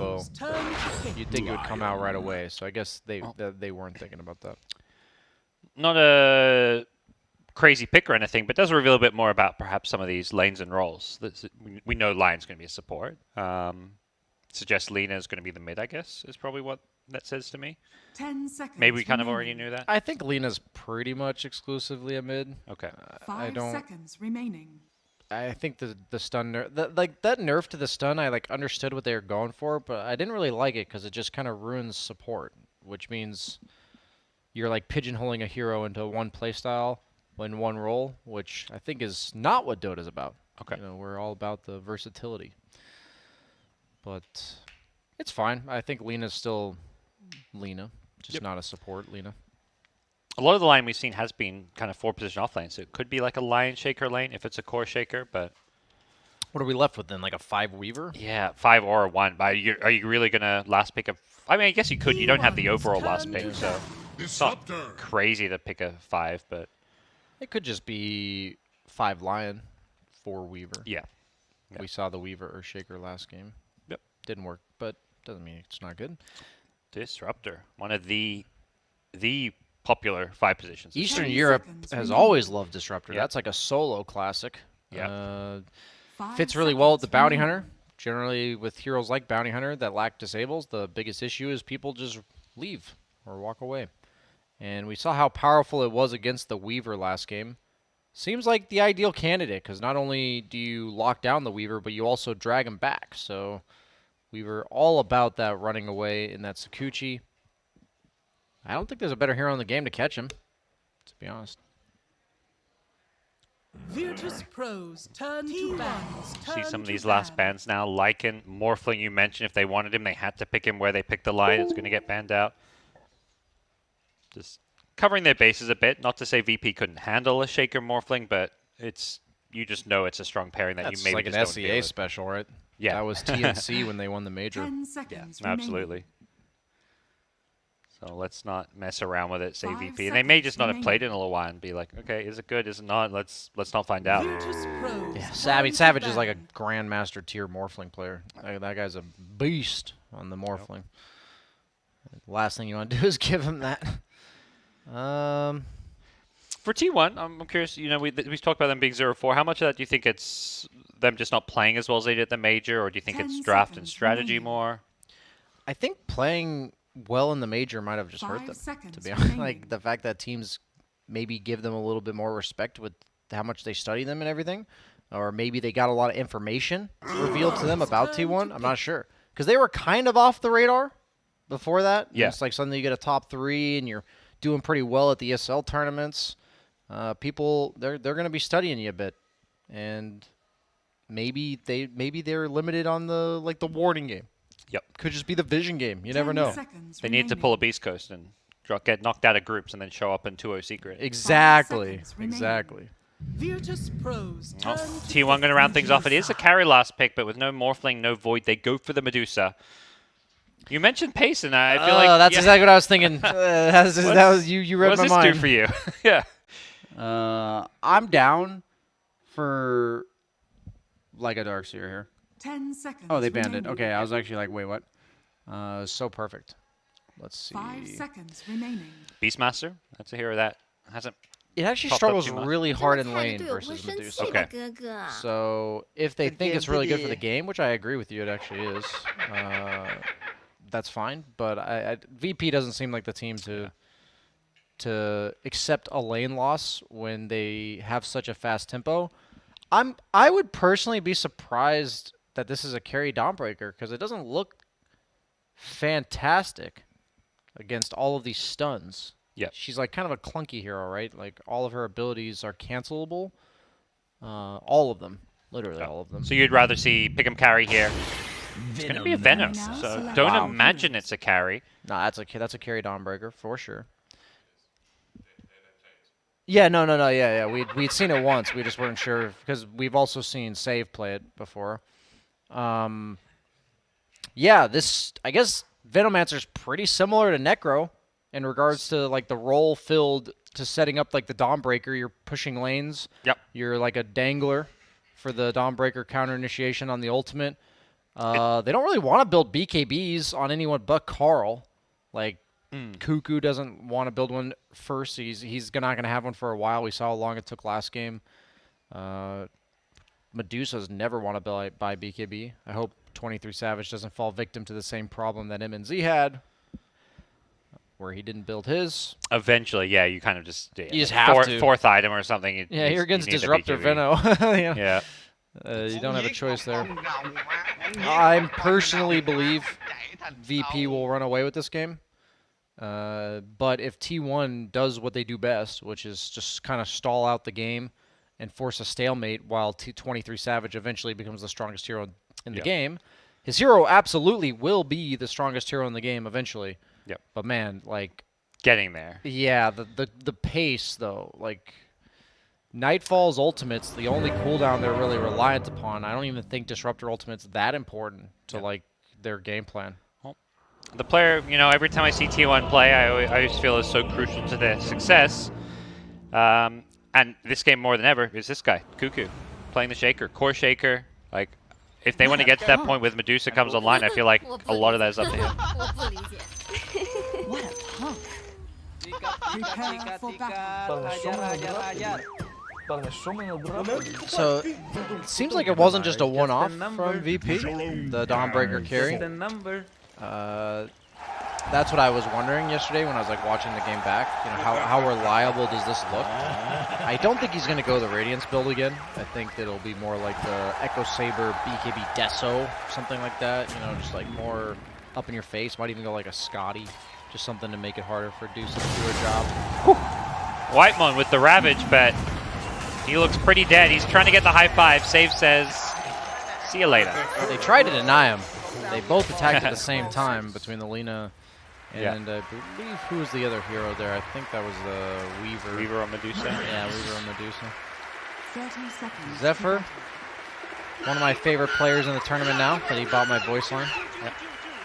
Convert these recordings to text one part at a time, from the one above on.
combo, you'd think it would come out right away. So I guess they weren't thinking about that. Not a crazy pick or anything, but does reveal a bit more about perhaps some of these lanes and roles. We know Lion's going to be a support. Suggests Lina is going to be the mid, I guess, is probably what that says to me. 10 seconds. Maybe we kind of already knew that. I think Lina's pretty much exclusively a mid. Okay. 5 seconds remaining. I think the stun nerf, like that nerf to the stun, I like understood what they were going for, but I didn't really like it because it just kind of ruins support, which means you're like pigeonholing a hero into one playstyle in one role, which I think is not what Dota's about. Okay. You know, we're all about the versatility. But it's fine. I think Lina's still Lina, just not a support Lina. A lot of the line we've seen has been kind of 4-position off lane, so it could be like a Lion Shaker lane if it's a core Shaker, but... What are we left with then, like a 5 Weaver? Yeah, 5 or a 1, but are you really going to last pick a... I mean, I guess you could. You don't have the overall last pick, so it's not crazy to pick a 5, but... It could just be 5 Lion, 4 Weaver. Yeah. We saw the Weaver or Shaker last game. Yep. Didn't work, but doesn't mean it's not good. Disruptor, one of the popular 5 positions. Eastern Europe has always loved Disruptor. Yep. That's like a solo classic. Yep. Fits really well with the Bounty Hunter. Generally, with heroes like Bounty Hunter that lack disables, the biggest issue is people just leave or walk away. And we saw how powerful it was against the Weaver last game. Seems like the ideal candidate, because not only do you lock down the Weaver, but you also drag him back. So we were all about that running away in that Sakuchi. I don't think there's a better hero in the game to catch him, to be honest. Virtus Pros turn to bans. See some of these last bans now. Lycan, Morphling, you mentioned if they wanted him, they had to pick him where they picked the line. It's going to get banned out. Just covering their bases a bit. Not to say VP couldn't handle a Shaker Morphling, but you just know it's a strong pairing that you maybe like just an don't deal SEA with. special, right? Yeah. That was TNC when they won the major. 10 seconds Yeah, absolutely. So let's not mess around with it, say 5 VP. And they may just not have seconds played it in a little while and be like, okay, is it good, is it not? Let's not find out. Virtus Pros Yeah, turn to Savage is like a ban. Grandmaster tier Morphling player. That guy's a beast on the Morphling. Last thing you want to do is give him that. For T1, I'm curious, you know, we talked about them being 0-4. How much of that do you think it's them just not playing as well as they did at the major, or do you think 10 it's draft and seconds strategy remaining. more? I think playing well in the major might have just hurt 5 them, seconds to be honest. remaining. Like, the fact that teams maybe give them a little bit more respect with how much they study them and everything, or maybe they got a lot of information revealed to them about T1. I'm not sure. Because they were kind of off the radar before that. Yeah. It's like suddenly you get a top 3 and you're doing pretty well at the ESL tournaments. People, they're going to be studying you a bit. And maybe they're limited on the warning game. Yep. Could just be the vision game. You 10 never know. seconds They need to remaining. pull a Beast Coast and get knocked out of groups and then show up in 2-0 secret. Exactly. seconds remaining. Exactly. Virtus Pros Oh, turn to T1 going to round things off. It is a carry last pick, but with no Morphling, no Void, they go for the Medusa. You mentioned pace, and I feel like that's exactly what I was thinking. That was you read what my does mind. this do for you? Yeah. I'm down for like a Darkseer here. 10 seconds Oh, they banned it. remaining. Okay, I was actually like, wait, what? So perfect. Let's see. 5 seconds remaining. Beastmaster, that's a hero that hasn't. It actually Popped up struggles too much. really hard in 怎么看着 lane 对我 versus 生 Medusa. 气 Okay. 的哥哥。 So if they think it's really good for the Identity. game, which I agree with you, it actually is. That's fine, but VP doesn't seem like the team to accept a lane loss when they have such a fast tempo. I would personally be surprised that this is a carry Dawnbreaker because it doesn't look fantastic against all of these stuns. Yeah. She's like kind of a clunky hero, right? Like all of her abilities are cancelable. All of them. Literally all of them. So you'd rather see pick'em carry here. It's going to be a Venom, Now so select don't Wow. imagine it's a carry. No, that's a carry Dawnbreaker for sure. Yeah, no, yeah. We'd seen it once. We just weren't sure because we've also seen Save play it before. Yeah, this I guess Venomancer's pretty similar to Necro in regards to like the role filled to setting up like the Dawnbreaker. You're pushing lanes. Yep. You're like a dangler for the Dawnbreaker counter initiation on the ultimate. They don't really want to build BKBs on anyone but Carl. Like, Cuckoo doesn't want to build one first. He's not going to have one for a while. We saw how long it took last game. Medusa's never want to buy BKB. I hope 23 Savage doesn't fall victim to the same problem that MNZ had, where he didn't build his. Eventually, yeah, you kind of just you just have to. Fourth item or something. Here against Disruptor Veno. Yeah. You don't have a choice there. I personally believe VP will run away with this game. But if T1 does what they do best, which is just kind of stall out the game and force a stalemate while 23 Savage eventually becomes the strongest hero in the game, his hero absolutely will be the strongest hero in the game eventually. Yep. But man, like, getting there. Yeah, the pace though, like, Nightfall's ultimate's the only cooldown they're really reliant upon. I don't even think Disruptor ultimate's that important to like their game plan. Well, the player, you know, every time I see T1 play, I always feel is so crucial to their success. And this game more than ever is this guy, Cuckoo, playing the Shaker, Core Shaker. Like, if they want to get to that point with Medusa comes online, I feel like a lot of that is up to him. What a punk. Prepare for battle. So it seems like it wasn't just a one-off from VP, the Dawnbreaker carry. That's what I was wondering yesterday when I was like watching the game back. You know, how reliable does this look? I don't think he's going to go the Radiance build again. I think that it'll be more like the Echo Saber, BKB Deso, something like that. You know, just like more up in your face. Might even go like a Scotty, just something to make it harder for Deuce to do a job. Whitemon with the Ravage, but he looks pretty dead. He's trying to get the high five. Save says, see you later. They tried to deny him. They both attacked at the same time between the Lina and I believe who was the other hero there? I think that was the Weaver. Weaver on Medusa? Yeah, Weaver on Medusa. 30 seconds. Zephyr, one of my favorite players in the tournament now that he bought my voice line. Yep.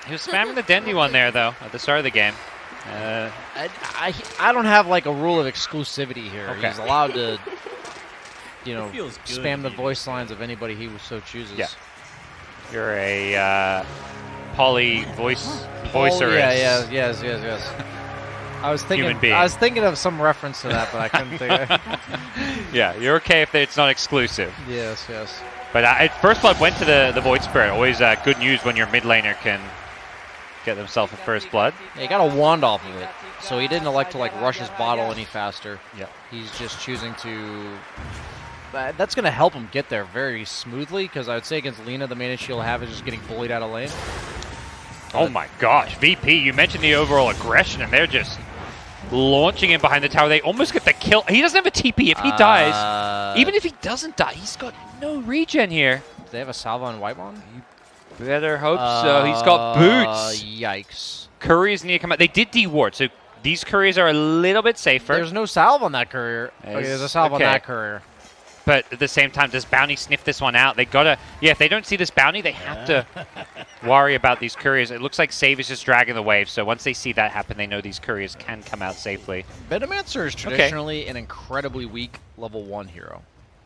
He was spamming the Dendy one there, though, at the start of the game. I don't have like a rule of exclusivity here. Okay. He's allowed to, you know, spam the voice lines of anybody he so chooses. Yeah. You're a poly voicer. Yes. I was thinking. Human being. I was thinking of some reference to that, but I couldn't think. Yeah, you're okay if it's not exclusive. Yes. But First Blood went to the Void Spirit. Always good news when your mid laner can get themselves a First Blood. Yeah, he got a wand off of it, so he didn't elect to like rush his bottle any faster. Yeah. He's just choosing to. That's going to help him get there very smoothly, because I would say against Lina, the main issue he'll have is just getting bullied out of lane. Oh my gosh, VP, you mentioned the overall aggression, and they're just launching him behind the tower. They almost get the kill. He doesn't have a TP. If he dies, even if he doesn't die, he's got no regen here. Do they have a Salva on Whitemon? Better hope so. He's got boots. Yikes. Couriers need to come out. They did deward, so these couriers are a little bit safer. There's no salve on that courier. Okay, there's a salve on that courier. But at the same time, does Bounty sniff this one out? They gotta, if they don't see this Bounty, they have to worry about these couriers. It looks like Save is just dragging the wave, so once they see that happen, they know these couriers can come out safely. Venomancer is traditionally an incredibly weak level 1 hero.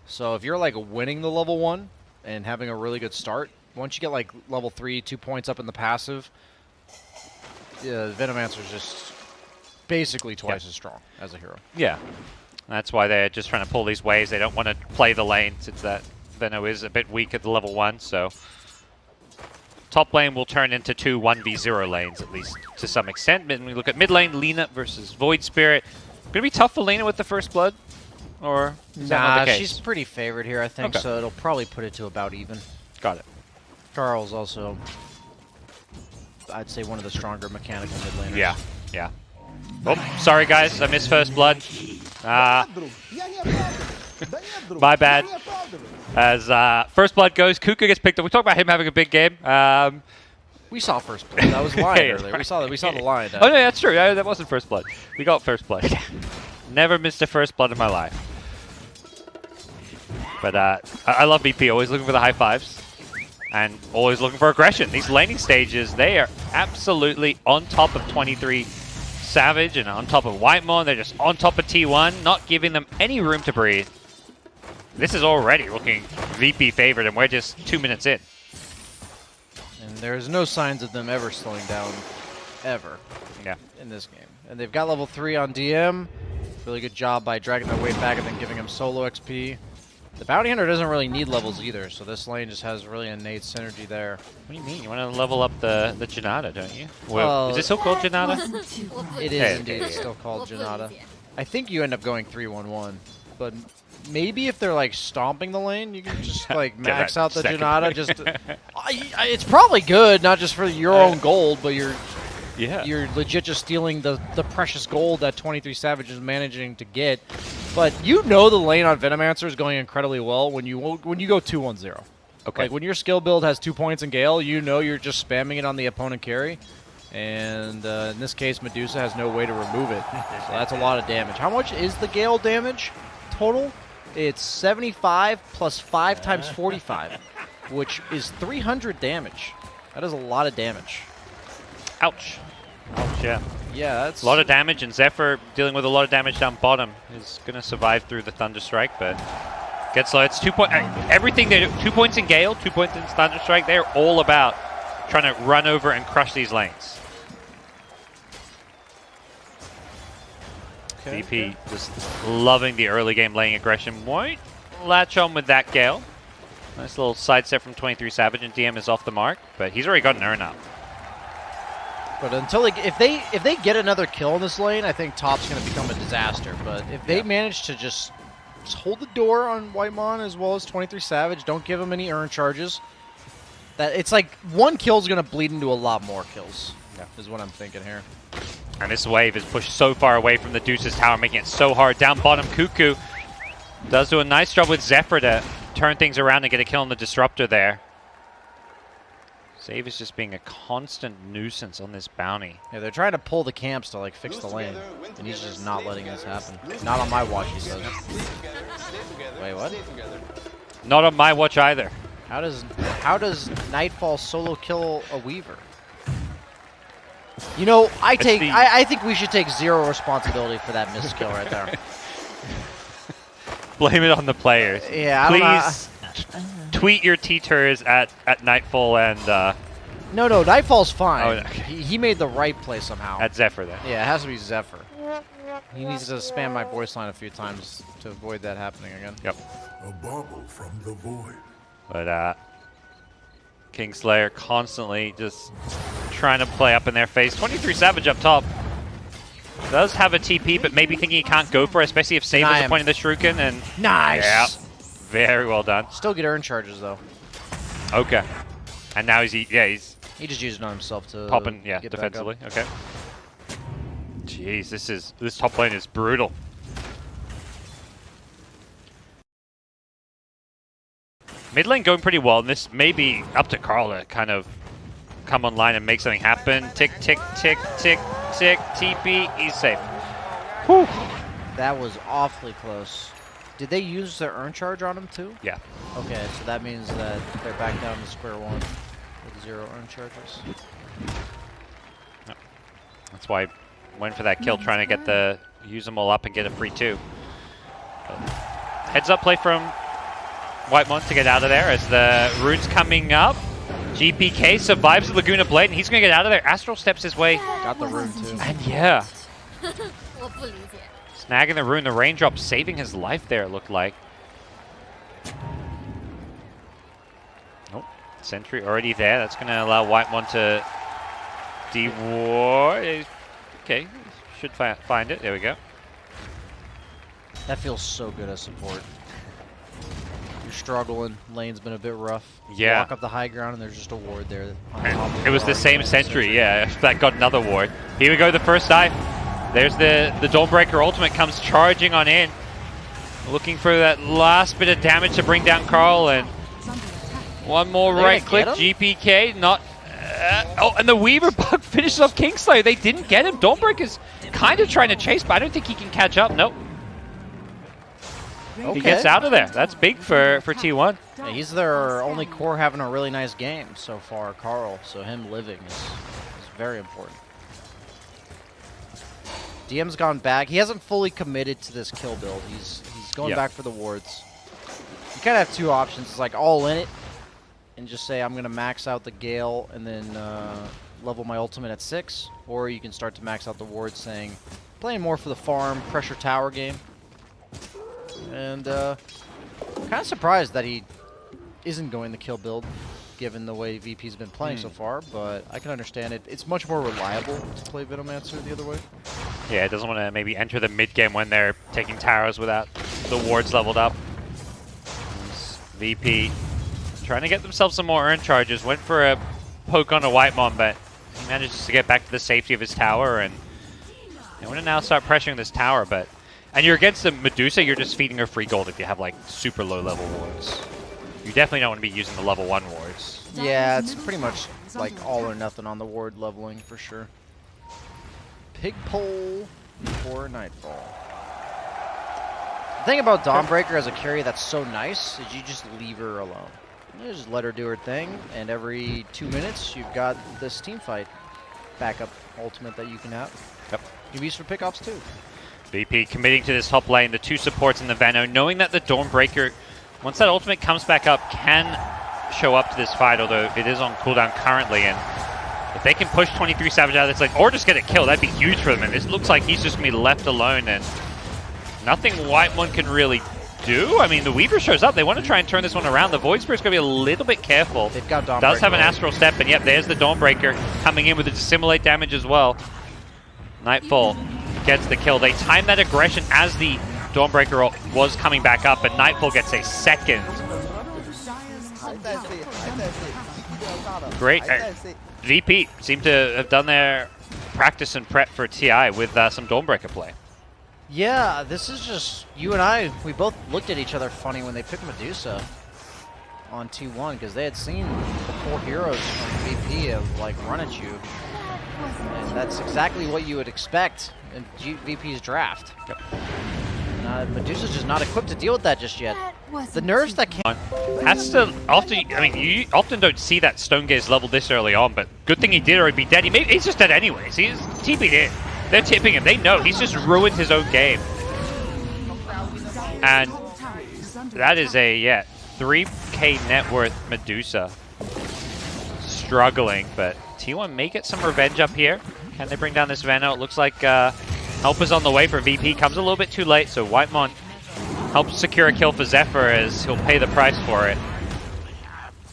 So if you're like winning the level 1 and having a really good start, once you get like level 3, 2 points up in the passive, Venomancer is just basically twice as strong as a hero. Yeah. That's why they're just trying to pull these waves. They don't want to play the lane since that Veno is a bit weak at the level 1. So top lane will turn into 2 1v0 lanes, at least to some extent. When we look at mid lane, Lina versus Void Spirit. Going to be tough for Lina with the First Blood? Or is that not the case? She's pretty favored here, I think, so it'll probably put it to about even. Got it. Carl's also, I'd say, one of the stronger mechanical mid laners. Yeah. Oh, sorry guys, I missed First Blood. My bad. As First Blood goes, Kuka gets picked up. We talked about him having a big game. We saw First Blood. That was Lion earlier. We saw the Lion. Oh no, that's true. That wasn't First Blood. We got First Blood. Never missed a First Blood in my life. But I love VP. Always looking for the high fives. And always looking for aggression. These laning stages, they are absolutely on top of 23 Savage and on top of Whitemon. They're just on top of T1, not giving them any room to breathe. This is already looking VP favored, and we're just 2 minutes in. There's no signs of them ever slowing down, ever, Yeah. in this game. And they've got level 3 on DM. Really good job by dragging their weight back and then giving him solo XP. The Bounty Hunter doesn't really need levels either, so this lane just has really innate synergy there. What do you mean? You want to level up the Janata, don't you? Well, is it still called Janata? It Yeah, is indeed yeah, it's yeah. still called Janata. I think you end up going 3-1-1, but maybe if they're like stomping the lane, you can just like Get max that out the second Janata. point. Just it's probably good, not just for your own gold, but Yeah. you're legit just stealing the precious gold that 23 Savage is managing to get. But you know the lane on Venomancer is going incredibly well when you go 2-1-0. Okay. Like when your skill build has 2 points in Gale, you know you're just spamming it on the opponent carry. And in this case, Medusa has no way to remove it. So that's a lot of damage. How much is the Gale damage total? It's 75 plus 5 times 45, which is 300 damage. That is a lot of damage. Ouch. Ouch, yeah. Yeah, that's A lot of damage, and Zephyr dealing with a lot of damage down bottom is going to survive through the Thunderstrike, but gets low. It's 2 point. Everything they do, 2 points in Gale, 2 points in Thunderstrike. They're all about trying to run over and crush these lanes. okay. VP just loving the early game lane aggression. Won't latch on with that Gale. Nice little side step from 23 Savage, and DM is off the mark, but he's already got an earn up. But until if they get another kill in this lane, I think top's going to become a disaster. But if they manage to just hold the door on Whitemon as well as 23 Savage, don't give him any earn charges. That it's like one kill is going to bleed into a lot more kills. Yeah. Is what I'm thinking here. And this wave is pushed so far away from the Deuce's tower, making it so hard. Down bottom, Cuckoo does do a nice job with Zephyr to turn things around and get a kill on the Disruptor there. Save is just being a constant nuisance on this bounty. Yeah, they're trying to pull the camps to like fix the lane, and he's just not letting this happen. Not on my watch, he says. Wait, what? Not on my watch either. How does Nightfall solo kill a Weaver? You know, I think we should take zero responsibility for that missed kill right there. Blame it on the players. Yeah, I don't know. Please tweet your teeters at Nightfall and No, Nightfall's fine. Oh, okay. He made the right play somehow. at Zephyr then. Yeah, it has to be Zephyr. He needs to spam my voice line a few times to avoid that happening again. Yep. A bauble from the void. But Kingslayer constantly just trying to play up in their face. 23 Savage up top. Does have a TP, but maybe thinking he can't go for it, especially if Save Deny was him. pointing the Shuriken. And Nice! yeah, very well done. Still get earn charges, though. Okay. And now he's He just used it on himself to popping, get back up. defensively. Okay. Jeez, this top lane is brutal. Mid lane going pretty well, and this may be up to Carl to kind of come online and make something happen. Tick, tick, tick, tick, tick, TP, he's safe. Whew. That was awfully close. Did they use their earn charge on him, too? Yeah. Okay, so that means that they're back down to square one with 0 earn charges. That's why I went for that kill, trying to get use them all up and get a free 2. But heads up play from Whitemon to get out of there as the rune's coming up. GPK survives the Laguna Blade, and he's going to get out of there. Astral steps his way. Got the rune, too. And yeah, snagging the rune, the raindrop saving his life there, it looked like. Nope. Sentry already there. That's going to allow Whitemon to de-ward. Okay, should find it. There we go. That feels so good as support. You're struggling. Lane's been a bit rough. Yeah. Walk up the high ground, and there's just a ward there. On top And of it was the already same playing sentry, yeah, that got another ward. Here we go, the first dive. There's the Dawnbreaker ultimate comes charging on in. Looking for that last bit of damage to bring down Carl, and one more Are they right gonna click, get GPK, not... oh, and the Weaver bug finishes off Kingslayer. They didn't get him. Dawnbreaker's kind of trying to chase, but I don't think he can catch up. Nope. Okay. He gets out of there. That's big for T1. Yeah, he's their only core having a really nice game so far, Carl. So him living is very important. DM's gone back. He hasn't fully committed to this kill build. He's going Yep. back for the wards. You kind of have two options. It's like all in it, and just say I'm going to max out the Gale and then level my ultimate at 6, or you can start to max out the wards saying playing more for the farm, pressure tower game. And kind of surprised that he isn't going the kill build given the way VP's been playing so far, but I can understand it. It's much more reliable to play Venomancer the other way. Yeah, it doesn't want to maybe enter the mid game when they're taking towers without the wards leveled up. VP trying to get themselves some more urn charges. Went for a poke on a Whitemon, but he manages to get back to the safety of his tower, and they want to now start pressuring this tower. But and you're against the Medusa, you're just feeding her free gold if you have like super low level wards. You definitely don't want to be using the level 1 wards. Yeah, it's pretty much like all or nothing on the ward leveling for sure. Pig pole before nightfall. The thing about Dawnbreaker as a carry that's so nice is you just leave her alone. You just let her do her thing, and every 2 minutes you've got this team fight backup ultimate that you can have. Yep. You can use for pickoffs too. VP committing to this top lane, the 2 supports in the Veno, knowing that the Dawnbreaker, once that ultimate comes back up, can show up to this fight, although it is on cooldown currently. And if they can push 23 Savage out of this lane, or just get a kill, that'd be huge for them. And it looks like he's just going to be left alone, and nothing Whitemon can really do. I mean, the Weaver shows up. They want to try and turn this one around. The Void Spirit's going to be a little bit careful. They've got Dawnbreaker. Does have an Astral Step, and yep, there's the Dawnbreaker coming in with the Dissimulate damage as well. Nightfall gets the kill. They time that aggression as the Dawnbreaker was coming back up, and Nightfall gets a second. Great. VP seem to have done their practice and prep for TI with some Dawnbreaker play. Yeah, this is just, you and I, we both looked at each other funny when they picked Medusa on T1, because they had seen the 4 heroes from VP of like run at you. And that's exactly what you would expect in VP's draft. Yep. Medusa's just not equipped to deal with that just yet. The nerfs that came Has to often. I mean, you often don't see that Stone Gaze level this early on, but good thing he did, or he'd be dead. He's just dead anyways. He's TP'd in. They're tipping him. They know he's just ruined his own game. And that is a 3K net worth Medusa. Struggling, but T1 may get some revenge up here. Can they bring down this Veno? It looks like help is on the way for VP. Comes a little bit too late, so Whitemon helps secure a kill for Zephyr as he'll pay the price for it.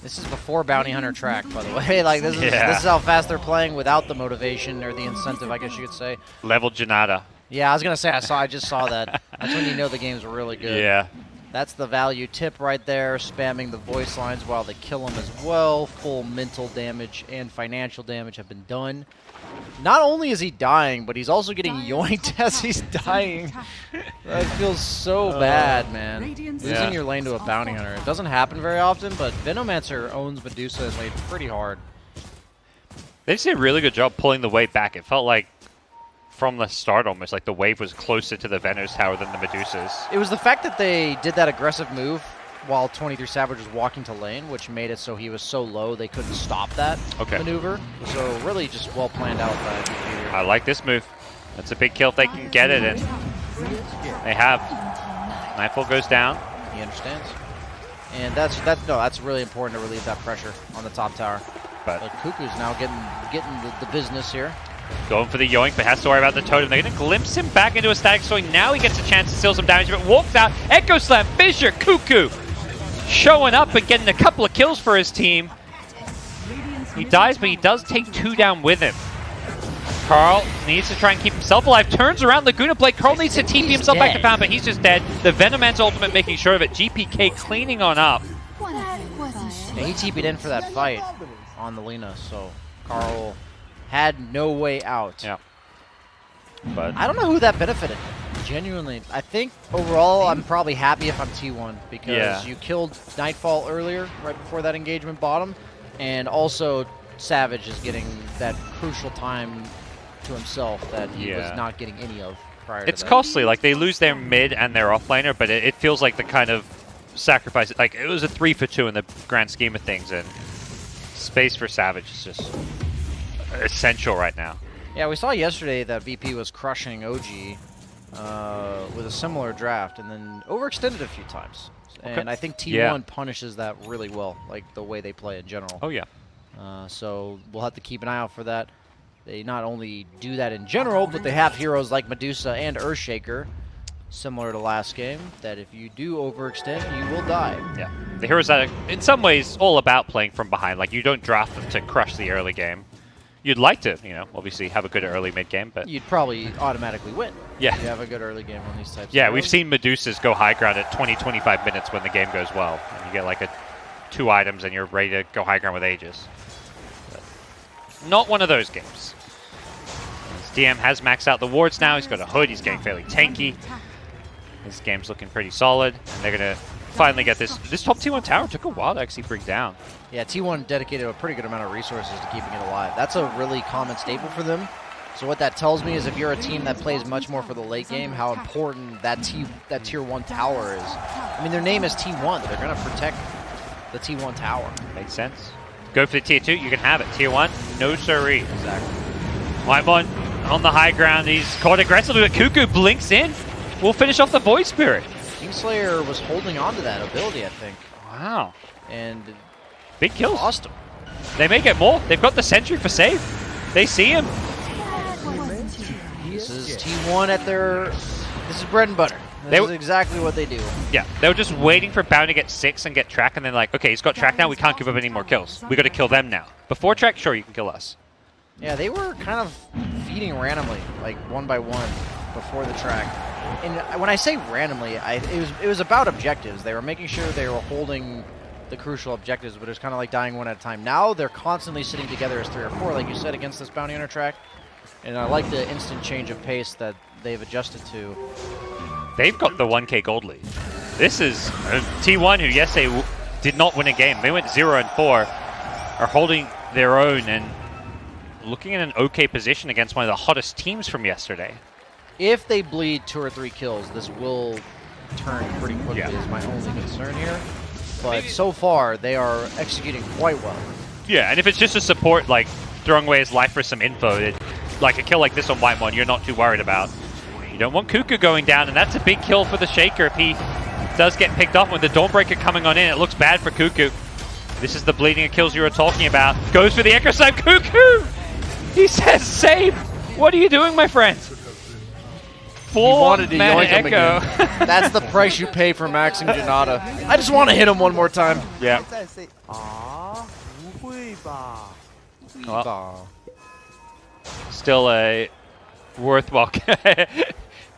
This is before Bounty Hunter track, by the way. Like this is how fast they're playing without the motivation or the incentive, I guess you could say. Level Janata. Yeah, I was gonna say I just saw that. That's when you know the game's really good. Yeah. That's the value tip right there, spamming the voice lines while they kill him as well. Full mental damage and financial damage have been done. Not only is he dying, but he's also getting yoinked as he's dying. That feels so bad, man. Losing your lane to a Bounty Hunter. It doesn't happen very often, but Venomancer owns Medusa and laid pretty hard. They did a really good job pulling the wave back. It felt like from the start almost like the wave was closer to the Veno's tower than the Medusa's. It was the fact that they did that aggressive move while 23 Savage was walking to lane, which made it so he was so low they couldn't stop that maneuver. So really just well planned out by VP. I like this move. That's a big kill if they can get it, and they have. Nightfall goes down. He understands. And that's really important to relieve that pressure on the top tower. But Cuckoo's now getting the business here. Going for the yoink, but has to worry about the totem. They're going to glimpse him back into a static swing. Now he gets a chance to steal some damage, but walks out. Echo Slam, Fissure, Cuckoo showing up and getting a couple of kills for his team. He dies, but he does take 2 down with him. Carl needs to try and keep himself alive. Turns around Laguna Blade. Carl needs to TP himself back to Pound, but he's just dead. The Venoman's ultimate making sure of it. GPK cleaning on up. Yeah, he TP'd in for that fight on the Lina, so Carl had no way out. Yeah. But I don't know who that benefited. Genuinely. I think overall I'm probably happy if I'm T1 because you killed Nightfall earlier, right before that engagement bottom, and also Savage is getting that crucial time to himself that he was not getting any of prior to that. It's costly. Like, they lose their mid and their offlaner, but it feels like the kind of sacrifice. Like, it was a 3 for 2 in the grand scheme of things, and space for Savage is just essential right now. Yeah, we saw yesterday that VP was crushing OG, with a similar draft and then overextended a few times. Okay. And I think T1 Yeah. punishes that really well, like the way they play in general. Oh, yeah. So we'll have to keep an eye out for that. They not only do that in general, but they have heroes like Medusa and Earthshaker, similar to last game, that if you do overextend, you will die. Yeah. The heroes that are, in some ways, all about playing from behind. Like, you don't draft them to crush the early game. You'd like to, you know, obviously have a good early mid game, but You'd probably automatically win. Yeah. If you have a good early game on these types yeah, of we've heroes. seen Medusas go high ground at 20-25 minutes when the game goes well. And you get like a 2 items and you're ready to go high ground with Aegis. But not one of those games. As DM has maxed out the wards now. He's got a hood. He's getting fairly tanky. His game's looking pretty solid. And they're going to finally get this. This top T1 tower took a while to actually bring down. Yeah, T1 dedicated a pretty good amount of resources to keeping it alive. That's a really common staple for them. So what that tells me is if you're a team that plays much more for the late game, how important that tier 1 tower is. I mean, their name is T1. They're going to protect the T1 tower. Makes sense. Go for the tier 2, you can have it. Tier 1, no siree. Exactly. Whitemon on the high ground, he's caught aggressively, but Cuckoo blinks in. We'll finish off the Void Spirit. Kingslayer was holding on to that ability, I think, Wow. and Big kills. lost him. They may get more. They've got the sentry for save. They see him. This is T1 at their... This is bread and butter. This is exactly what they do. Yeah, they were just waiting for Bound to get 6 and get track, and then like, okay, he's got track now, we can't give up any more kills. We got to kill them now. Before track, sure, you can kill us. Yeah, they were kind of feeding randomly, like one by one, before the track. And when I say randomly, it was about objectives. They were making sure they were holding the crucial objectives, but it was kind of like dying one at a time. Now they're constantly sitting together as 3 or 4, like you said, against this bounty hunter track. And I like the instant change of pace that they've adjusted to. They've got the 1k gold lead. This is T1, who yesterday did not win a game. They went 0-4, are holding their own and looking in an okay position against one of the hottest teams from yesterday. If they bleed 2 or 3 kills, this will turn pretty quickly, is my only concern here. But so far, they are executing quite well. Yeah, and if it's just a support, like throwing away his life for some info, like a kill like this on Whitemon, you're not too worried about. You don't want Cuckoo going down, and that's a big kill for the Shaker if he does get picked off. With the Dawnbreaker coming on in, it looks bad for Cuckoo. This is the bleeding of kills you were talking about. Goes for the Echo Snipe. Cuckoo! He says save! What are you doing, my friend? wanted to Mana yoink him Echo. That's the price you pay for maxing Janata. I just want to hit him one more time. Yeah. Well, Still a worthwhile.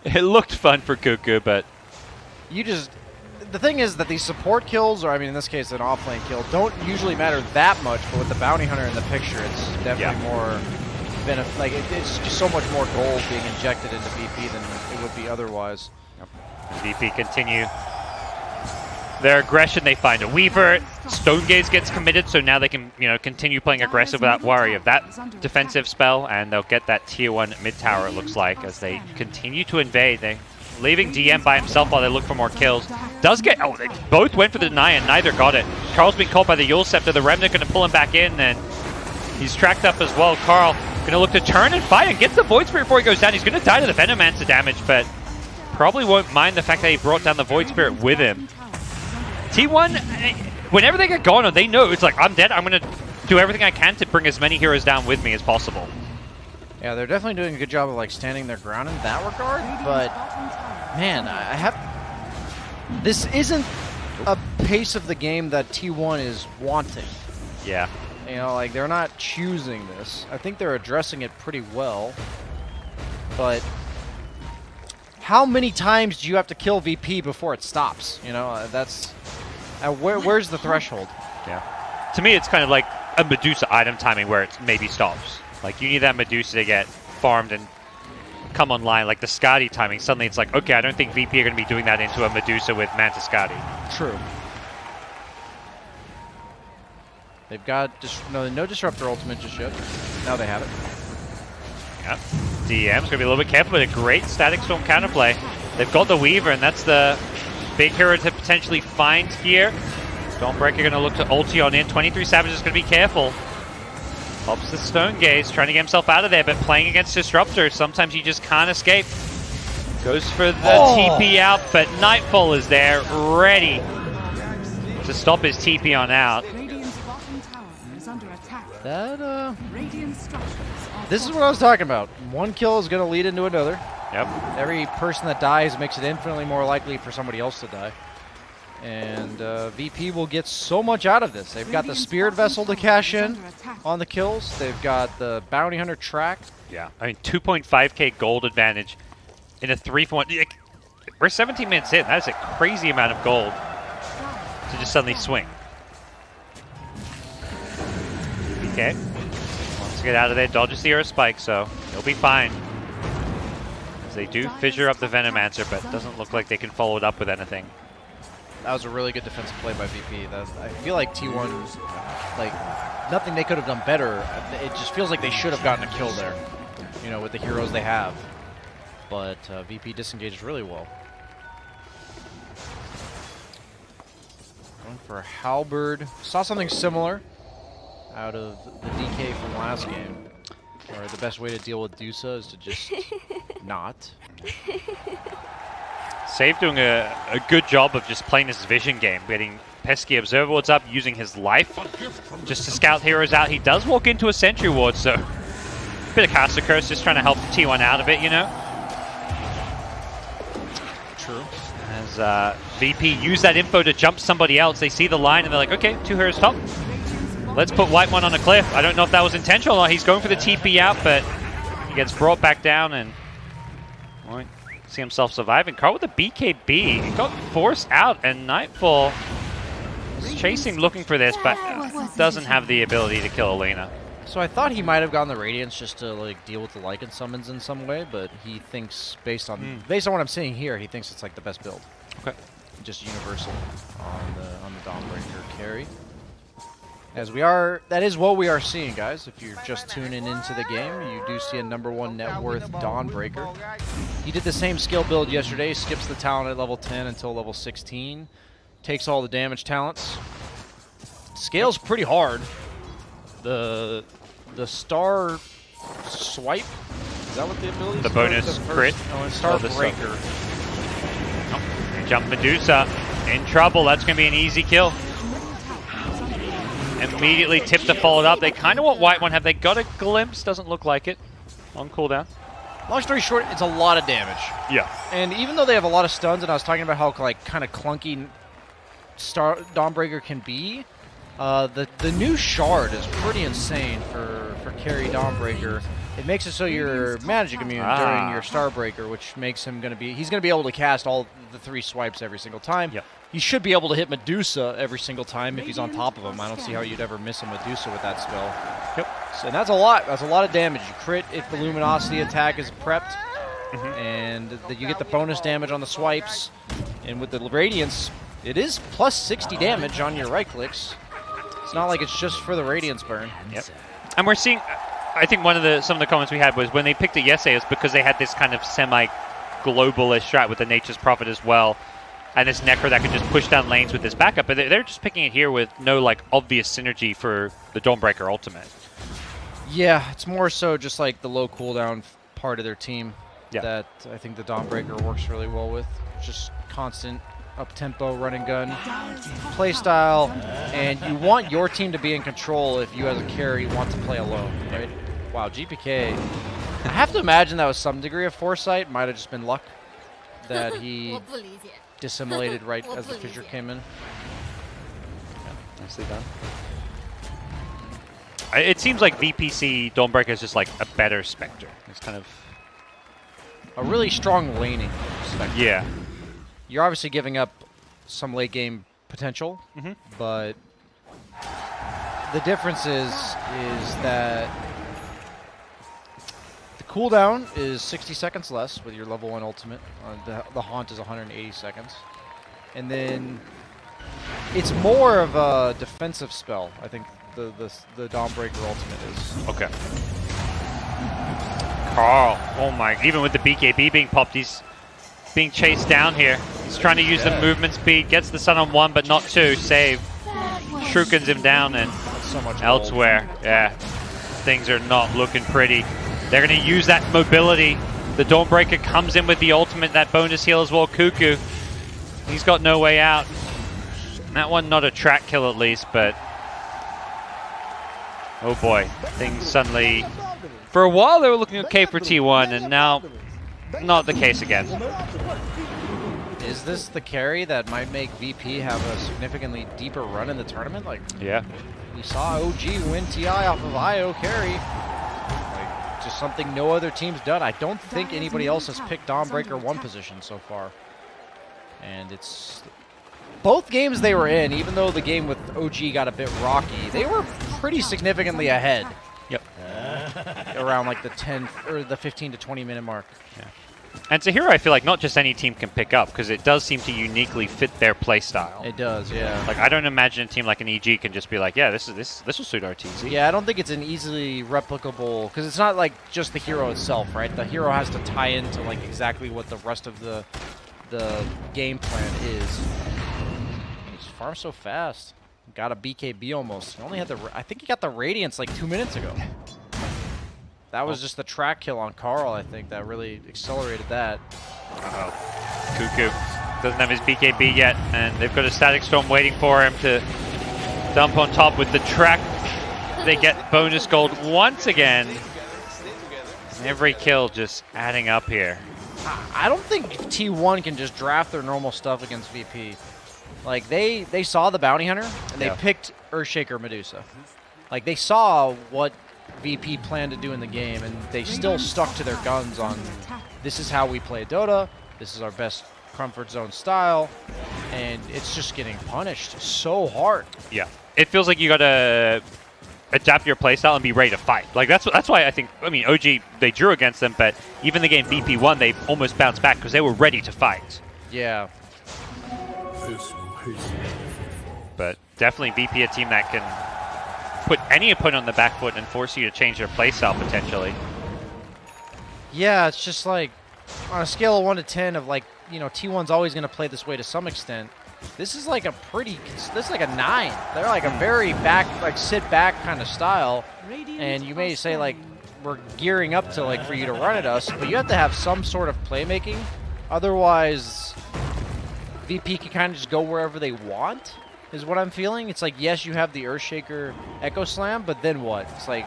It looked fun for Cuckoo, but the thing is that these support kills, or I mean in this case an offlane kill, don't usually matter that much, but with the bounty hunter in the picture, it's definitely more like it's just so much more gold being injected into VP than it would be otherwise. VP continue their aggression. They find a Weaver. Stonegaze gets committed, so now they can, continue playing aggressive without worry of that defensive spell, and they'll get that tier 1 mid tower, it looks like, as they continue to invade. They leaving DM by himself while they look for more kills. They both went for the deny and neither got it. Carl's been caught by the Yule Scepter. The Remnant going to pull him back in, and he's tracked up as well. Carl going to look to turn and fight and get the Void Spirit before he goes down. He's going to die to the Venomancer damage, but probably won't mind the fact that he brought down the Void Spirit with him. T1, whenever they get going on, they know it's like, I'm dead. I'm going to do everything I can to bring as many heroes down with me as possible. Yeah, they're definitely doing a good job of like standing their ground in that regard, but man, this isn't a pace of the game that T1 is wanting. Yeah. Like they're not choosing this. I think they're addressing it pretty well, but how many times do you have to kill VP before it stops? That's where's the threshold? Yeah. To me, it's kind of like a Medusa item timing where it maybe stops. Like, you need that Medusa to get farmed and come online. Like the Skadi timing, suddenly it's like, okay, I don't think VP are going to be doing that into a Medusa with Manta Skadi. True. They've got no Disruptor ultimate just yet. Now they have it. Yeah. DM's going to be a little bit careful, but a great Static Storm counterplay. They've got the Weaver, and that's the big hero to potentially find here. Dawnbreaker going to look to ulti on in. 23 Savage is going to be careful. Pops the Stone Gaze, trying to get himself out of there, but playing against Disruptor, sometimes you just can't escape. Goes for the TP out, but Nightfall is there, ready to stop his TP on out. Radiant's bottom tower is under attack. That, Radiant structures are this is what I was talking about. One kill is going to lead into another. Yep. Every person that dies makes it infinitely more likely for somebody else to die. And VP will get so much out of this. They've got the Spirit Vessel to cash in on the kills. They've got the Bounty Hunter track. Yeah, I mean 2.5k gold advantage in a 3-for-1. We're 17 minutes in. That is a crazy amount of gold to just suddenly swing. Okay, wants to get out of there, dodges the Earth Spike, so he'll be fine. As they do fissure up the Venomancer, but doesn't look like they can follow it up with anything. That was a really good defensive play by VP. I feel like T1, like, nothing they could have done better. It just feels like they should have gotten a kill there, you know, with the heroes they have. But VP disengaged really well. Going for a Halberd. Saw something similar out of the DK from last game. Or the best way to deal with Dusa is to just not. Save doing a good job of just playing this vision game, getting pesky observer wards up, using his life just to scout heroes out. He does walk into a sentry ward, so a bit of caster curse, just trying to help T1 out of it, you know. True. As VP use that info to jump somebody else, they see the line and they're like, okay, 2 heroes top. Let's put White One on a cliff. I don't know if that was intentional or not. He's going for the TP out, but he gets brought back down and won't see himself surviving. Carl with the BKB. He got forced out, and Nightfall is chasing, looking for this, but doesn't have the ability to kill Elena. So I thought he might have gotten the Radiance just to like deal with the Lycan summons in some way, but he thinks based on what I'm seeing here, he thinks it's like the best build. Okay. Just universal on the Dawnbreaker carry. As we are, that is what we are seeing, guys. If you're just tuning into the game, you do see a #1 net worth Dawnbreaker. He did the same skill build yesterday, skips the talent at level 10 until level 16, takes all the damage talents. Scales pretty hard. The star swipe, is that what the ability is? The bonus crit. Oh, and star breaker. Oh, jump Medusa. In trouble. That's going to be an easy kill. Immediately tip to follow it up. They kind of want White One. Have they got a glimpse? Doesn't look like it. On cooldown. Long story short, it's a lot of damage. Yeah. And even though they have a lot of stuns, and I was talking about how like kind of clunky Dawnbreaker can be, the new shard is pretty insane for carry Dawnbreaker. It makes it so you're magic immune during your Starbreaker, which makes him he's gonna be able to cast all the 3 swipes every single time. Yep. He should be able to hit Medusa every single time if he's on top of him. I don't see how you'd ever miss a Medusa with that spell. Yep. So, and that's a lot. That's a lot of damage. You crit if the Luminosity attack is prepped, and you get the bonus damage on the swipes. And with the Radiance, it is plus 60 damage on your right clicks. It's not like it's just for the Radiance burn. Yep. And we're seeing, I think some of the comments we had was when they picked it yesterday, it's because they had this kind of semi-globalist strat with the Nature's Prophet as well. And this Necro that can just push down lanes with this backup, but they're just picking it here with no like obvious synergy for the Dawnbreaker ultimate. Yeah, it's more so just like the low cooldown part of their team Yeah. that I think the Dawnbreaker works really well with. Just constant up-tempo run and gun play style, and you want your team to be in control if you as a carry want to play alone, right? Wow, GPK. I have to imagine that was some degree of foresight. Might have just been luck that he dissimated right as the fissure came in. Yeah, nicely done. It seems like VPC Dawnbreaker is just like a better Spectre. It's kind of a really strong laning Spectre. Yeah. You're obviously giving up some late game potential, but the difference is that the cooldown is 60 seconds less with your level 1 ultimate. The Haunt is 180 seconds. And then it's more of a defensive spell, I think the Dawnbreaker ultimate is. Okay. Carl, oh my, even with the BKB being popped, he's being chased down here. He's trying to use the movement speed, gets the stun on 1, but not 2. Save. Shurikens him down, and so much elsewhere, yeah, things are not looking pretty. They're going to use that mobility The Dawnbreaker comes in with the ultimate, that bonus heal as well. Cuckoo, he's got no way out. That one not a track kill at least, but oh boy, things suddenly, for a while they were looking okay for T1, and now not the case again. Is this the carry that might make VP have a significantly deeper run in the tournament? Like, Yeah. we saw OG win TI off of IO carry. Like, just something no other team's done. I don't think anybody else has picked Dawnbreaker 1 position so far. And it's both games they were in, even though the game with OG got a bit rocky, they were pretty significantly ahead. Yep. Around like the 10 or the 15 to 20 minute mark. Yeah. And it's a hero I feel like not just any team can pick up, because it does seem to uniquely fit their play style. It does, yeah. Like, I don't imagine a team like an EG can just be like, yeah, this will suit our TZ. Yeah, I don't think it's an easily replicable, because it's not like just the hero itself, right? The hero has to tie into like exactly what the rest of the game plan is. He's farmed so fast. Got a BKB almost. He only had I think he got the Radiance like 2 minutes ago. That was just the track kill on Carl, I think, that really accelerated that. Uh-oh. Cuckoo doesn't have his BKB yet, and they've got a Static Storm waiting for him to dump on top with the track. They get bonus gold once again. Every kill just adding up here. I don't think T1 can just draft their normal stuff against VP. Like, they saw the Bounty Hunter, and they picked Earthshaker Medusa. Like, they saw what VP planned to do in the game, and they still stuck to their guns on this is how we play Dota, this is our best comfort zone style, and it's just getting punished so hard. Yeah, it feels like you gotta adapt your playstyle and be ready to fight. Like that's why I think, I mean, OG, they drew against them, but even the game VP won, they almost bounced back because they were ready to fight. Yeah. This will hasten your footfall. But definitely VP, a team that can put any opponent on the back foot and force you to change their playstyle potentially. Yeah, it's just like on a scale of 1 to 10 of like, you know, T1's always going to play this way to some extent. This is like a this is like a 9. They're like a very sit back kind of style. And you may say like we're gearing up to like for you to run at us, but you have to have some sort of playmaking. Otherwise, VP can kind of just go wherever they want, is what I'm feeling. It's like, yes, you have the Earthshaker Echo Slam, but then what? It's like,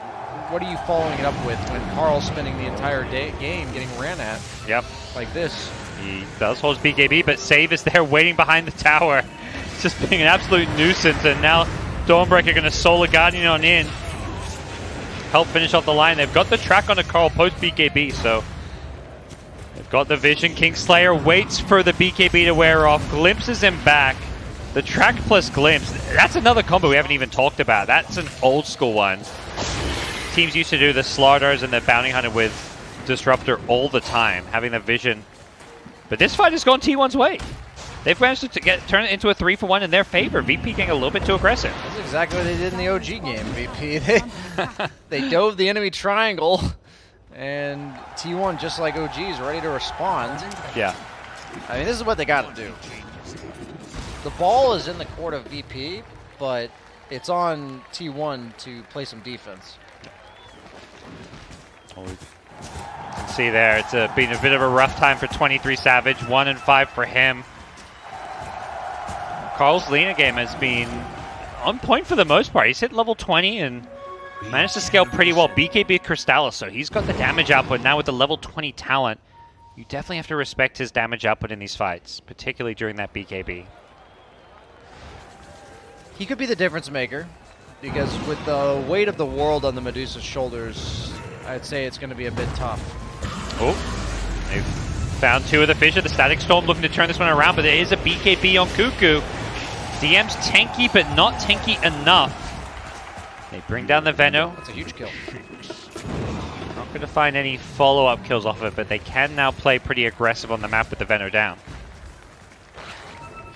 what are you following it up with when Carl's spending the entire game getting ran at? Yep. Like this. He does hold his BKB, but Save is there waiting behind the tower. It's just being an absolute nuisance, and now Dawnbreaker going to Solar Guardian on in. Help finish off the line. They've got the track on the Carl post BKB, so they've got the vision. Kingslayer waits for the BKB to wear off, glimpses him back. The track plus glimpse, that's another combo we haven't even talked about. That's an old school one. Teams used to do the Slaughters and the Bounty Hunter with Disruptor all the time, having the vision. But this fight has gone T1's way. They've managed to turn it into a 3-for-1 in their favor. VP getting a little bit too aggressive. That's exactly what they did in the OG game, VP. They dove the enemy triangle, and T1, just like OG, is ready to respond. Yeah. I mean, this is what they got to do. The ball is in the court of VP, but it's on T1 to play some defense. You can see there, it's been a bit of a rough time for 23 Savage. 1 and 5 for him. Carl's Lena game has been on point for the most part. He's hit level 20 and managed to scale pretty well. BKB Crystallis, so he's got the damage output now with the level 20 talent. You definitely have to respect his damage output in these fights, particularly during that BKB. He could be the difference maker, because with the weight of the world on the Medusa's shoulders, I'd say it's going to be a bit tough. Oh, they've found 2 of the Fissure. The Static Storm looking to turn this one around, but there is a BKB on Cuckoo. DM's tanky, but not tanky enough. They bring down the Veno. That's a huge kill. Not going to find any follow-up kills off of it, but they can now play pretty aggressive on the map with the Veno down.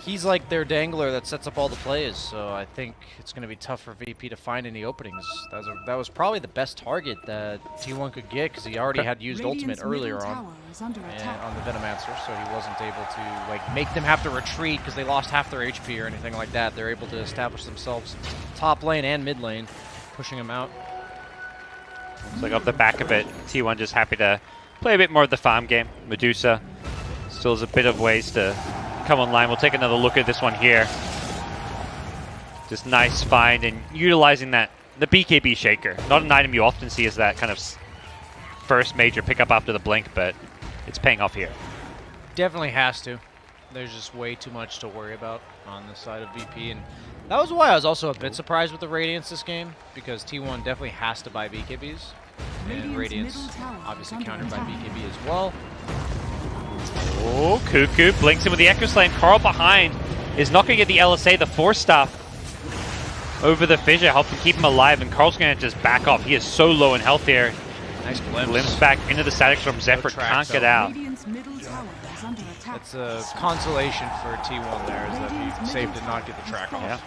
He's like their dangler that sets up all the plays, so I think it's going to be tough for VP to find any openings. That was probably the best target that T1 could get, because he already had used ultimate earlier on the Venomancer, so he wasn't able to like make them have to retreat because they lost half their HP or anything like that. They're able to establish themselves top lane and mid lane, pushing them out. Looks like off the back of it, T1 just happy to play a bit more of the farm game. Medusa still has a bit of ways to come online. We'll take another look at this one here. Just nice find and utilizing that, the BKB Shaker. Not an item you often see as that kind of first major pickup after the blink, but it's paying off here. Definitely has to. There's just way too much to worry about on the side of VP, and that was why I was also a bit surprised with the Radiance this game, because T1 definitely has to buy BKBs, and Radiance obviously countered by BKB as well. Oh, Cuckoo blinks in with the Echo Slam. Carl behind is not going to get the LSA, the Force Staff over the Fissure, helping keep him alive, and Carl's going to just back off. He is so low in health here. Nice glimpse. Glimpse back into the statics from Zephyr, can't get out. It's a consolation for T1 there, is that he saved to not get the track off. Yeah.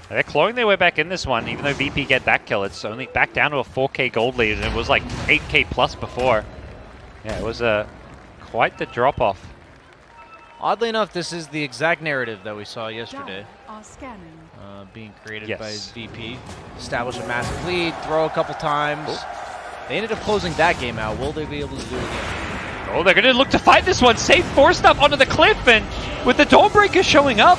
They're clawing their way back in this one, even though VP get that kill. It's only back down to a 4K gold lead, and it was like 8K plus before. Yeah, it was quite the drop-off. Oddly enough, this is the exact narrative that we saw yesterday, being created by VP. Establish a massive lead, throw a couple times. They ended up closing that game out. Will they be able to do it again? Oh, they're going to look to fight this one. Safe Force up onto the cliff, and with the Dawnbreaker showing up,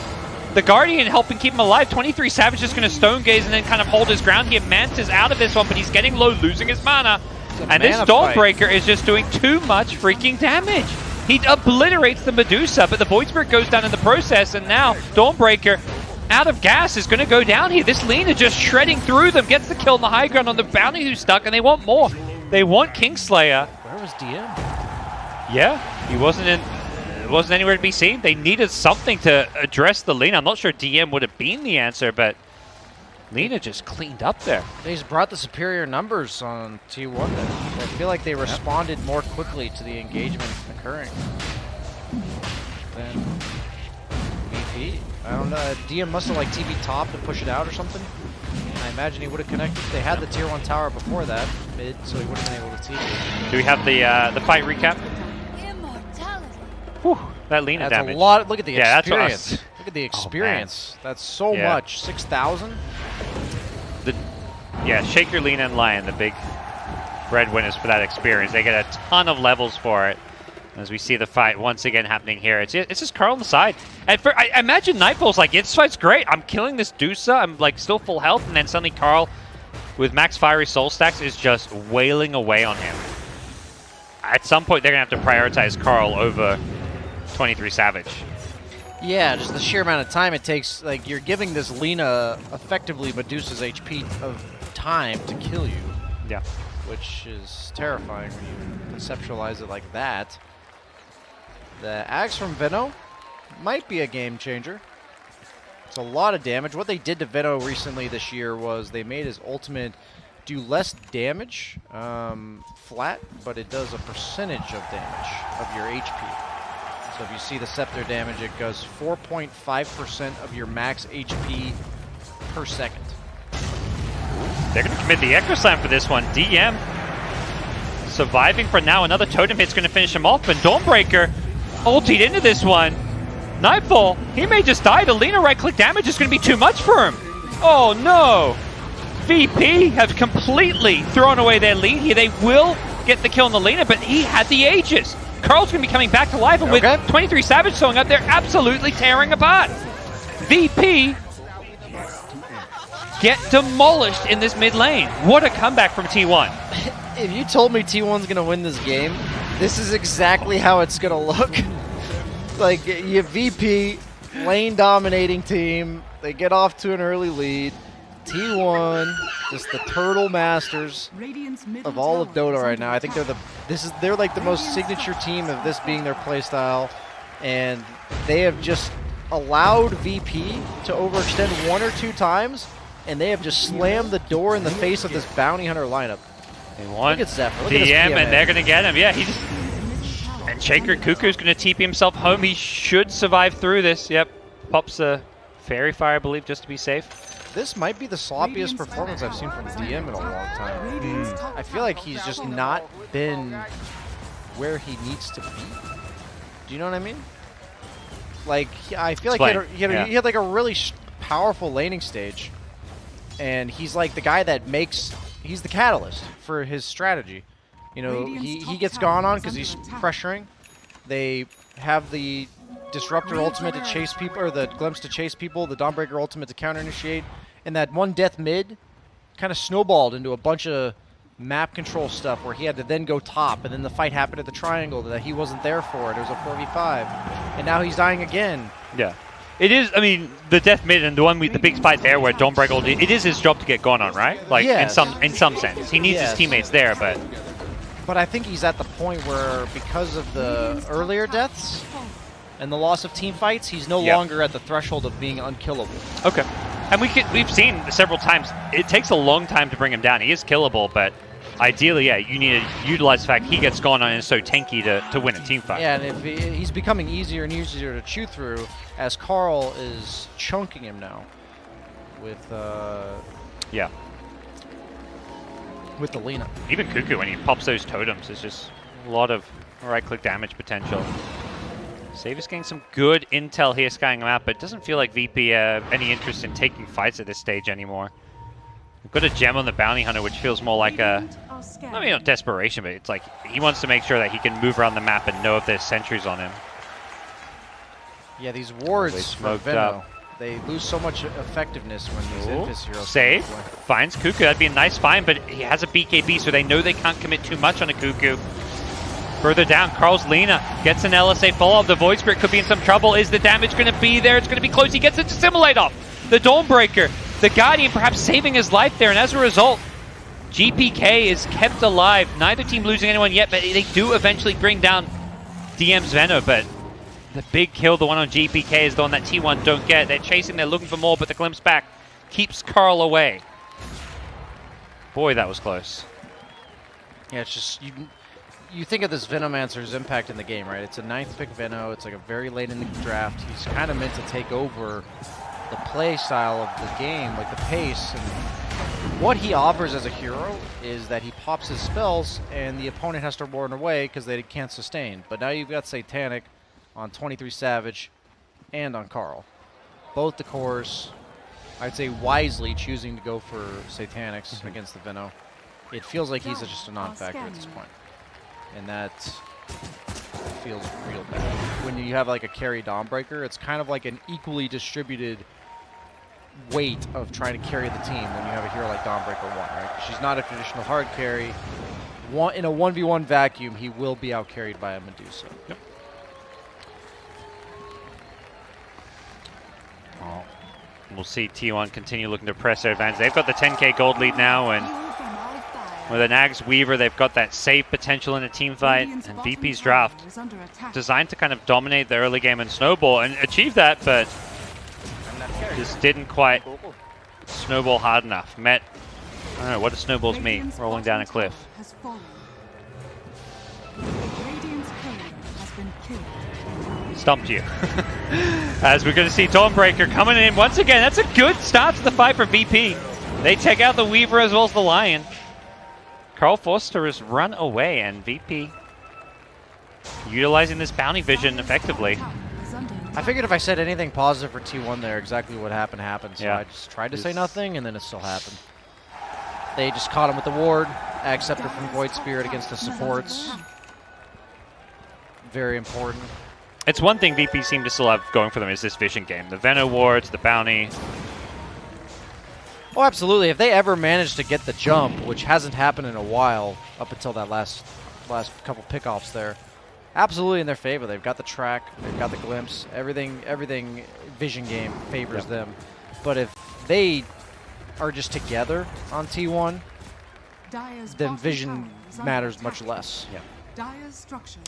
the Guardian helping keep him alive. 23 Savage just going to Stone Gaze and then kind of hold his ground here. Mantis out of this one, but he's getting low, losing his mana. And this Dawnbreaker is just doing too much freaking damage. He obliterates the Medusa, but the Void Spirit goes down in the process, and now Dawnbreaker out of gas is going to go down here. This Lina just shredding through them, gets the kill on the high ground on the Bounty who's stuck, and they want more. They want Kingslayer. Where was DM? Yeah, he wasn't anywhere to be seen. They needed something to address the Lina. I'm not sure DM would have been the answer, but Lina just cleaned up there. They just brought the superior numbers on T1 there. I feel like they responded more quickly to the engagement occurring than VP. I don't know, DM must have like TV top to push it out or something. I imagine he would have connected. They had the tier 1 tower before that, mid, so he would have been able to TP. Do we have the fight recap? Whew, that Lina That's damage. a lot. Look at the experience. That's Look at the experience. That's so much. 6,000. Yeah, Shaker, Lina, and Lion, the big breadwinners for that experience. They get a ton of levels for it. As we see the fight once again happening here. It's just Carl on the side. And I imagine Nightfall's like, this fight's great. I'm killing this Dusa. I'm like still full health. And then suddenly Carl, with max fiery soul stacks, is just wailing away on him. At some point, they're going to have to prioritize Carl over 23 Savage. Yeah, just the sheer amount of time it takes. Like, you're giving this Lina effectively Medusa's HP of time to kill you. Yeah. Which is terrifying when you conceptualize it like that. The axe from Veno might be a game changer. It's a lot of damage. What they did to Veno recently this year was they made his ultimate do less damage flat, but it does a percentage of damage of your HP. So if you see the scepter damage, it goes 4.5% of your max HP per second. They're going to commit the Echo Slam for this one. DM surviving for now. Another totem hit's going to finish him off, and Dawnbreaker ultied into this one. Nightfall, he may just die. The Lina right-click damage is going to be too much for him. Oh no! VP have completely thrown away their lead here. They will get the kill on the Lina, but he had the Aegis. Carl's going to be coming back to life, and with 23 Savage showing up, they're absolutely tearing apart. VP get demolished in this mid lane. What a comeback from T1. If you told me T1's going to win this game, this is exactly how it's going to look. Like, you VP, lane dominating team, they get off to an early lead. T1, just the turtle masters of all of Dota right now. I think they're like the most signature team of this being their playstyle, and they have just allowed VP to overextend 1 or 2 times, and they have just slammed the door in the face of this bounty hunter lineup. They want Look at Zephyr. Look DM, at this and they're going to get him. Yeah, he just... And Shaker Cuckoo's going to TP himself home. He should survive through this. Yep. Pops a Fairy Fire, I believe, just to be safe. This might be the sloppiest performance I've seen from DM in a long time. I feel like he's just not been where he needs to be. Do you know what I mean? Like, I feel like he had like a really powerful laning stage, and he's like the guy that makes, he's the catalyst for his strategy. You know, Radiant's he top gets tower gone on is because under he's attack. pressuring. They have the Disruptor ultimate to chase people, or the Glimpse to chase people, the Dawnbreaker ultimate to counter-initiate, and that one death mid kind of snowballed into a bunch of map control stuff where he had to then go top, and then the fight happened at the triangle that he wasn't there for it. It was a 4v5, and now he's dying again. Yeah. It is, I mean, the death mid and the big fight there where Dawnbreaker, it is his job to get gone on, right? Like, Yes. in some sense. He needs Yes. his teammates there, but... But I think he's at the point where, because of the earlier deaths and the loss of team fights, he's no Yeah. longer at the threshold of being unkillable. Okay. And we've seen several times, it takes a long time to bring him down. He is killable, but ideally, yeah, you need to utilize the fact he gets gone on and is so tanky to win a team fight. Yeah, and if he's becoming easier and easier to chew through as Carl is chunking him now with Yeah. the Lina. Even Cuckoo, when he pops those totems, there's just a lot of right-click damage potential. Savis getting some good intel here, skying him out, but it doesn't feel like VP any interest in taking fights at this stage anymore. We've got a gem on the Bounty Hunter, which feels more like a, I mean, not desperation, but it's like he wants to make sure that he can move around the map and know if there's sentries on him. Yeah, these They wards for smoked Venno, up. they lose so much effectiveness when these Infis heroes Save, come into play. finds Cuckoo, that'd be a nice find, but he has a BKB, so they know they can't commit too much on a Cuckoo. Further down, Carl's Lina gets an LSA follow-up. The Void Spirit could be in some trouble. Is the damage going to be there? It's going to be close. He gets it to Assimilate off. The Dawnbreaker, the Guardian perhaps saving his life there, and as a result, GPK is kept alive. Neither team losing anyone yet, but they do eventually bring down DM's Venno, but the big kill, the one on GPK, is the one that T1 don't get. They're chasing, they're looking for more, but the glimpse back keeps Carl away. Boy, that was close. Yeah, it's just, you think of this Venomancer's impact in the game, right? It's a 9th pick Venno. It's like a very late in the draft. He's kind of meant to take over the play style of the game, like the pace. And what he offers as a hero is that he pops his spells and the opponent has to run away because they can't sustain. But now you've got Satanic on 23 Savage and on Carl. Both the cores, I'd say wisely choosing to go for Satanics against the Venno. It feels like he's just a non-factor at this point. And that feels real bad. When you have like a carry Dawnbreaker, it's kind of like an equally distributed weight of trying to carry the team when you have a hero like Dawnbreaker 1, right? She's not a traditional hard carry. In a 1v1 vacuum, he will be outcarried by a Medusa. Yep. Well, we'll see T1 continue looking to press their advantage. They've got the 10k gold lead now, and with an Ags Weaver, they've got that save potential in a team fight, and VP's draft designed to kind of dominate the early game and snowball, and achieve that, but just didn't quite snowball hard enough. I don't know, what do snowballs mean? Rolling down a cliff. Stumped you. As we're going to see Dawnbreaker coming in once again. That's a good start to the fight for VP. They take out the Weaver as well as the Lion. Carl Forster has run away, and VP utilizing this bounty vision effectively. I figured if I said anything positive for T1 there, exactly what happened. So Yeah. I just tried to say nothing, and then it still happened. They just caught him with the ward. Ag Scepter from Void Spirit against the supports. Very important. It's one thing VP seem to still have going for them is this vision game. The Venno wards, the bounty. Oh, absolutely. If they ever manage to get the jump, which hasn't happened in a while, up until that last couple pickoffs there, absolutely in their favor. They've got the track, they've got the glimpse, everything vision game favors them. But if they are just together on T1, then vision matters much less. Yeah.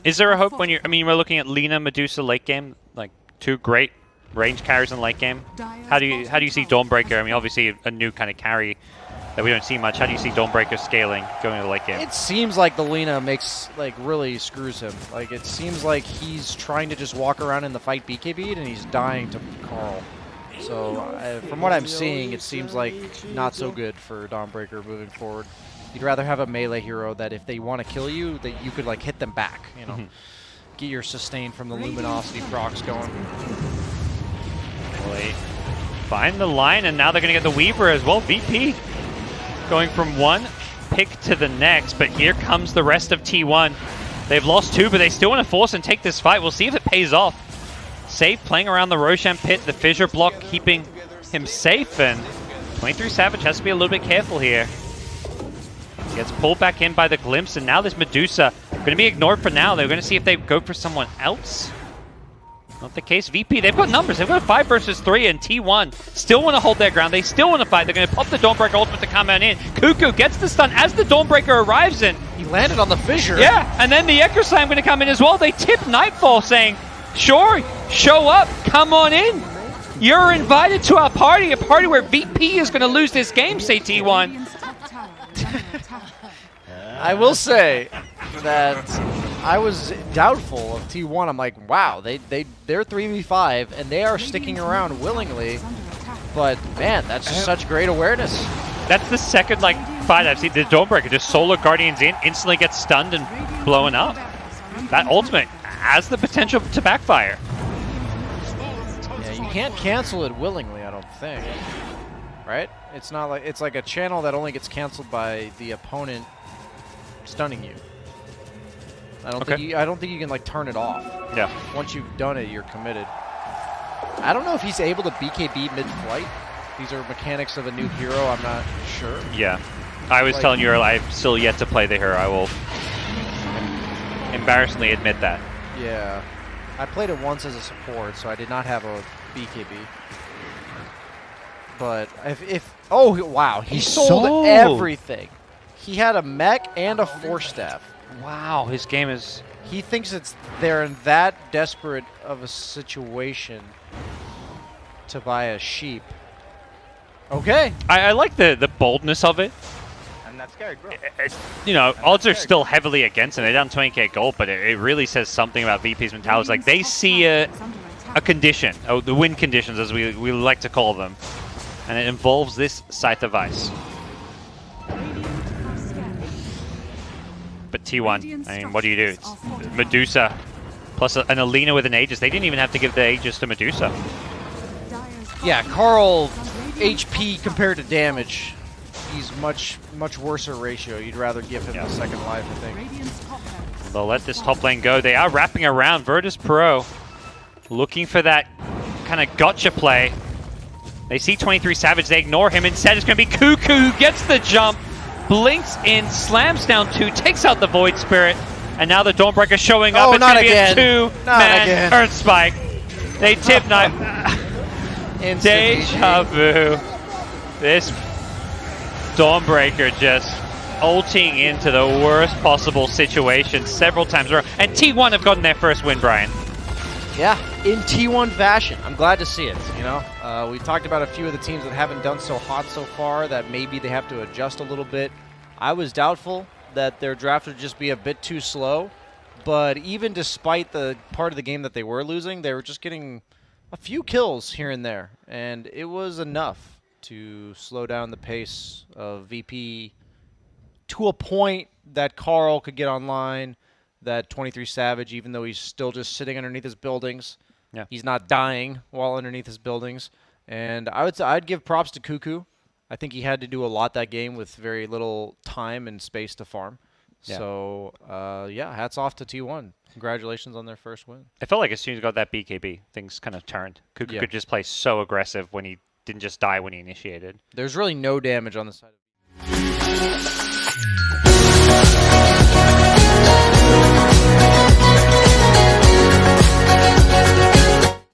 Is there a hope when we're looking at Lina, Medusa late game, like two great range carries in late game? How do you see Dawnbreaker? I mean, obviously a new kind of carry that we don't see much. How do you see Dawnbreaker scaling going into the late game? It seems like the Lina really screws him. Like, it seems like he's trying to just walk around in the fight BKB'd and he's dying to Carl. So from what I'm seeing, it seems like not so good for Dawnbreaker moving forward. You'd rather have a melee hero that if they want to kill you, that you could like hit them back, you know. Get your sustain from the luminosity procs going. Well, they find the line, and now they're going to get the Weaver as well. VP going from 1 pick to the next, but here comes the rest of T1. They've lost 2, but they still want to force and take this fight. We'll see if it pays off. Safe playing around the Roshan pit, the fissure block keeping him safe, and 23 Savage has to be a little bit careful here. Gets pulled back in by the glimpse, and now this Medusa going to be ignored for now. They're going to see if they go for someone else. Not the case. VP, they've got numbers. They've got 5 versus 3, and T1 still want to hold their ground. They still want to fight. They're going to pop the Dawnbreaker ultimate to come on in. Cuckoo gets the stun as the Dawnbreaker arrives in. He landed on the fissure. Yeah, and then the Echo Slam going to come in as well. They tip Nightfall saying, sure, show up, come on in. You're invited to our party, a party where VP is going to lose this game, say T1. Radiant's top tower is under attack. I will say that I was doubtful of T1. I'm like, wow, they're 3v5 and they are sticking around willingly. But man, that's just such great awareness. That's the second fight I've seen. The Dawnbreaker just solo Guardians in, instantly gets stunned and blown up. That ultimate has the potential to backfire. Yeah, you can't cancel it willingly, I don't think. Right? It's not like it's like a channel that only gets canceled by the opponent stunning you. I don't think you can like turn it off. Yeah. Once you've done it, you're committed. I don't know if he's able to BKB mid-flight. These are mechanics of a new hero. I'm not sure. Yeah. I was telling you earlier, I've still yet to play the hero. I will embarrassingly admit that. Yeah. I played it once as a support, so I did not have a BKB. But oh wow, he sold everything. He had a mech and a force staff. Wow, his game is... He thinks they're in that desperate of a situation to buy a sheep. Okay. I like the boldness of it. And that's scary, bro. You know, odds are still heavily against him. They're down 20k gold, but it really says something about VP's mentality. It's like they see a condition, the win conditions as we like to call them, and it involves this Scythe of Ice. But T1, I mean, what do you do? It's Medusa plus an Alina with an Aegis. They didn't even have to give the Aegis to Medusa. Yeah, Carl, HP compared to damage, he's much worse ratio. You'd rather give him the second life, I think. They'll let this top lane go. They are wrapping around. Virtus Pro looking for that kind of gotcha play. They see 23 Savage. They ignore him. Instead, it's going to be Cuckoo who gets the jump. Blinks in, slams down 2, takes out the Void Spirit, and now the Dawnbreaker showing up. Oh, it's not going to be again. a 2-man Earth Spike. They tip knife. Deja vu. This Dawnbreaker just ulting into the worst possible situation several times around. And T1 have gotten their first win, Brian. Yeah, in T1 fashion. I'm glad to see it, you know. We talked about a few of the teams that haven't done so hot so far that maybe they have to adjust a little bit. I was doubtful that their draft would just be a bit too slow, but even despite the part of the game that they were losing, they were just getting a few kills here and there, and it was enough to slow down the pace of VP to a point that Carl could get online, that 23 Savage, even though he's still just sitting underneath his buildings, he's not dying while underneath his buildings. And I'd give props to Cuckoo. I think he had to do a lot that game with very little time and space to farm. Yeah. So, yeah, hats off to T1. Congratulations on their first win. I felt like as soon as he got that BKB, things kind of turned. Cuckoo could just play so aggressive when he didn't just die when he initiated. There's really no damage on the side of